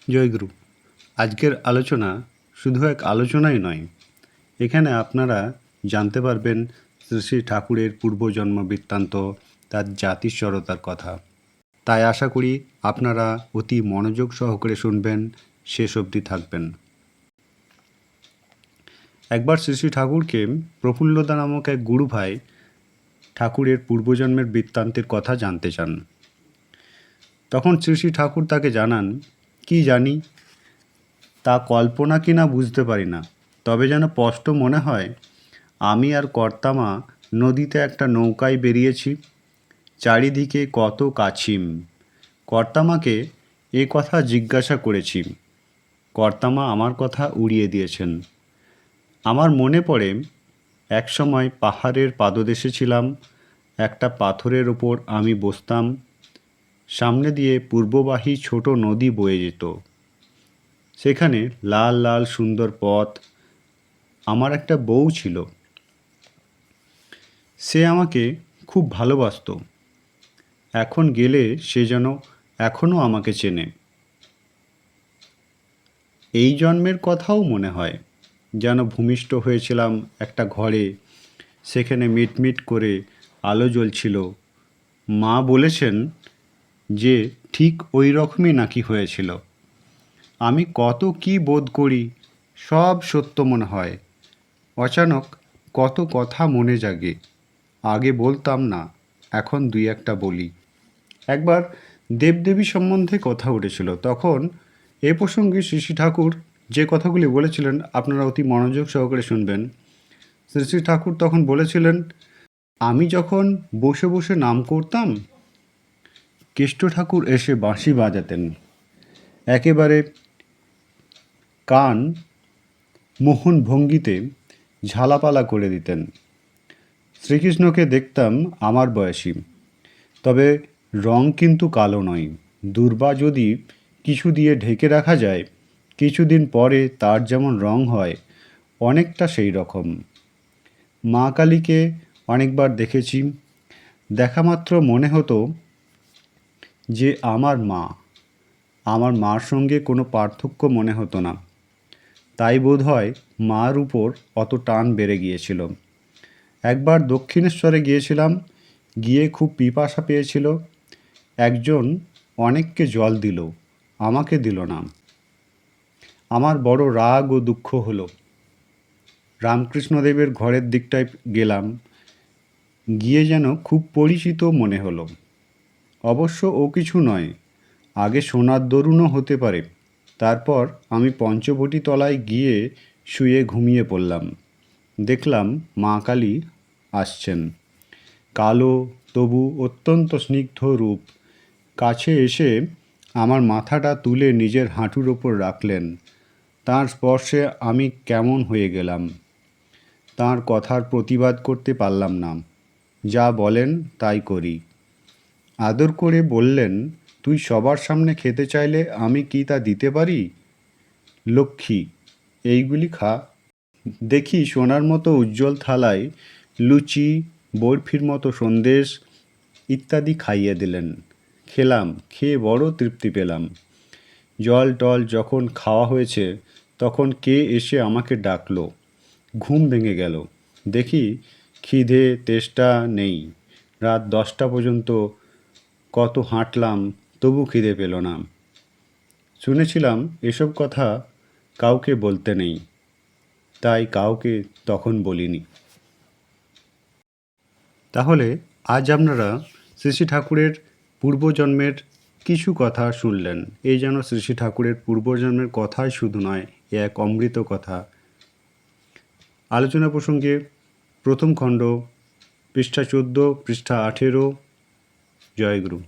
জয়গুরু। আজকের আলোচনা শুধু এক আলোচনাই নয়, এখানে আপনারা জানতে পারবেন শ্রী শ্রী ঠাকুরের পূর্বজন্ম বৃত্তান্ত, তার জাতিস্বরতার কথা। তাই আশা করি আপনারা অতি মনোযোগ সহকারে শুনবেন, শেষ অবধি থাকবেন। একবার শ্রী শ্রী ঠাকুরকে প্রফুল্লদা নামক এক গুরু ভাই ঠাকুরের পূর্বজন্মের বৃত্তান্তের কথা জানতে চান। তখন শ্রী শ্রী ঠাকুর তাকে জানান, কি জানি তা কল্পনা কিনা বুঝতে পারি না, তবে যেন স্পষ্ট মনে হয় আমি আর কর্তামা নদীতে একটা নৌকায় বেরিয়েছি, চারিদিকে কত কাছিম। কর্তামাকে এ কথা জিজ্ঞাসা করেছি, কর্তামা আমার কথা উড়িয়ে দিয়েছেন। আমার মনে পড়ে এক সময় পাহাড়ের পাদদেশে ছিলাম, একটা পাথরের ওপর আমি বসতাম, সামনে দিয়ে পূর্ববাহী ছোট নদী বয়ে যেত, সেখানে লাল লাল সুন্দর পথ। আমার একটা বউ ছিল, সে আমাকে খুব ভালোবাসতো। এখন গেলে সে যেন এখনও আমাকে চেনে। এই জন্মের কথাও মনে হয়, যেন ভূমিষ্ঠ হয়েছিলাম একটা ঘরে, সেখানে মিটমিট করে আলো জ্বলছিল। মা বলেছেন যে ঠিক ওই রকমই নাকি হয়েছিল। আমি কত কি বোধ করি, সব সত্য মনে হয়। অচানক কত কথা মনে জাগে, আগে বলতাম না, এখন দুই একটা বলি। একবার দেবদেবী সম্বন্ধে কথা উঠেছিল, তখন এ প্রসঙ্গে শ্রী শ্রী ঠাকুর যে কথাগুলি বলেছিলেন আপনারা অতি মনোযোগ সহকারে শুনবেন। শ্রী শ্রী ঠাকুর তখন বলেছিলেন, আমি যখন বসে বসে নাম করতাম, কেষ্ট ঠাকুর এসে বাঁশি বাজাতেন, একেবারে কান মোহন ভঙ্গিতে ঝালাপালা করে দিতেন। শ্রীকৃষ্ণকে দেখতাম আমার বয়সী, তবে রং কিন্তু কালো নয়। দুর্বা যদি কিছু দিয়ে ঢেকে রাখা যায়, কিছুদিন পরে তার যেমন রং হয়, অনেকটা সেই রকম। মা কালীকে অনেকবার দেখেছি, দেখা মাত্র মনে হতো যে আমার মার সঙ্গে কোনো পার্থক্য মনে হতো না। তাই বোধহয় মার উপর অত টান বেড়ে গিয়েছিল। একবার দক্ষিণেশ্বরে গিয়েছিলাম, গিয়ে খুব পিপাসা পেয়েছিল। একজন অনেককে জল দিল, আমাকে দিল না। আমার বড় রাগ ও দুঃখ হলো। রামকৃষ্ণদেবের ঘরের দিকটায় গেলাম, গিয়ে যেন খুব পরিচিত মনে হলো। অবশ্য ও কিছু নয়, আগে সোনার দরুনও হতে পারে। তারপর আমি পঞ্চবটি তলায় গিয়ে শুয়ে ঘুমিয়ে পড়লাম। দেখলাম মা কালী আসছেন, কালো তবু অত্যন্ত স্নিগ্ধ রূপ। কাছে এসে আমার মাথাটা তুলে নিজের হাঁটুর ওপর রাখলেন। তাঁর স্পর্শে আমি কেমন হয়ে গেলাম। তাঁর কথার প্রতিবাদ করতে পারলাম না, যা বলেন তাই করি। আদর করে বললেন, তুই সবার সামনে খেতে চাইলে আমি কি তা দিতে পারি? লক্ষ্মী, এইগুলি খা। দেখি সোনার মতো উজ্জ্বল থালায় লুচি, বরফির মতো সন্দেশ ইত্যাদি খাইয়ে দিলেন। খেলাম, খেয়ে বড় তৃপ্তি পেলাম। জল টল যখন খাওয়া হয়েছে, তখন কে এসে আমাকে ডাকলো। ঘুম ভেঙে গেল, দেখি খিদে তেষ্টা নেই। রাত 10টা পর্যন্ত কত হাঁটলাম, তবু খিদে পেল না। শুনেছিলাম এসব কথা কাউকে বলতে নেই, তাই কাউকে তখন বলিনি। তাহলে আজ আপনারা শ্রী শ্রী ঠাকুরের পূর্বজন্মের কিছু কথা শুনলেন। এই যেন শ্রী শ্রী ঠাকুরের পূর্বজন্মের কথাই শুধু নয়, এ এক অমৃত কথা। আলোচনা প্রসঙ্গে প্রথম খণ্ড, পৃষ্ঠা 14, পৃষ্ঠা 18। জয়গুরু।